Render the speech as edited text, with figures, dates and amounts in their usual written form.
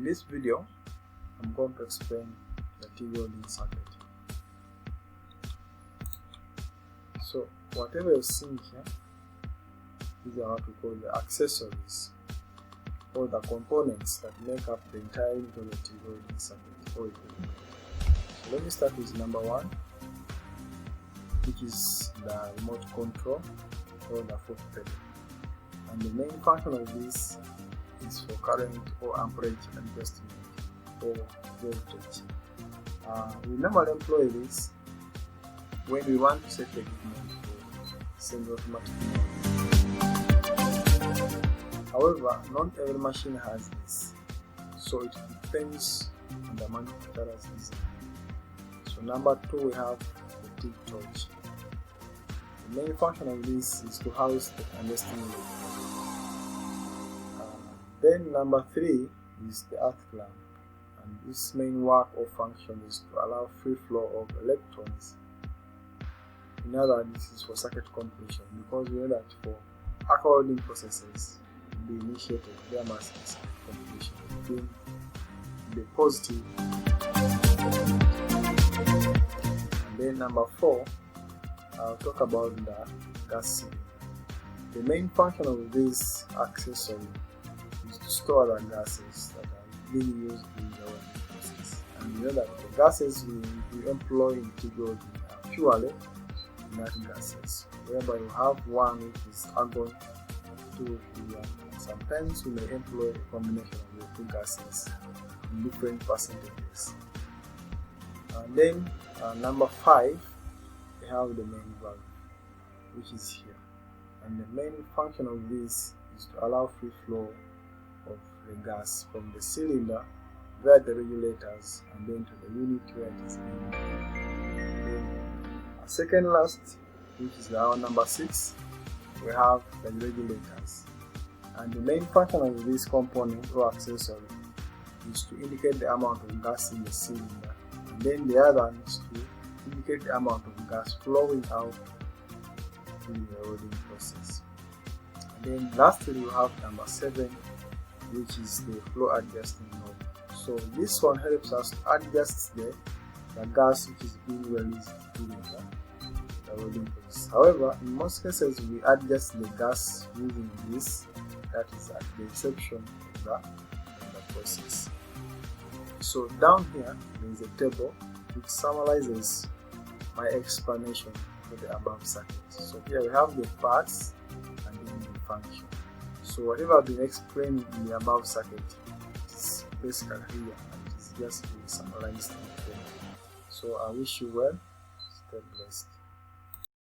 this video, I'm going to explain the TIG welding circuit. So whatever you're seeing here, these are what we call the accessories, or the components that make up the entire unit of the TIG welding circuit or equipment. So let me start with number one, which is the remote control or the foot pedal. And the main function of this is for current or amperage adjustment or voltage. We normally employ this when we want to set the equipment for semi-automatic mode. However, not every machine has this, so it depends on the manufacturer's design. So number two, we have the TIG torch. The main function of this is to house the adjusting load. Then number three is the earth clamp, and its main work or function is to allow free flow of electrons. In other words, this is for circuit completion, because we know that for arc welding processes to be initiated, there must be circuit completion between the positive. And then number four, I'll talk about the gas cylinder. The main function of this accessory is to store the gases that are being used in the welding process. And you know that the gases we employ in TIG welding are purely nat gases, whereby you have one which is argon, two helium, and sometimes we may employ a combination of the two gases in different percentages. And then number five, we have the main valve, which is here. And the main function of this is to allow free flow of the gas from the cylinder via the regulators and then to the unit where it is being. Second last, which is our number six, we have the regulators. And the main function of this component or accessory is to indicate the amount of gas in the cylinder, and then the other is to indicate the amount of gas flowing out during the welding process. And then lastly, we have number seven, which is the flow adjusting knob. So this one helps us to adjust the gas which is being released during the welding process. However, in most cases we adjust the gas using this, that is at the inception of the process. So down here there is a table which summarizes my explanation for the above circuit. So here we have the parts and then the function. So whatever I've been explained in the above circuit is basically here, and it is just being summarized in the table. So I wish you well, stay blessed.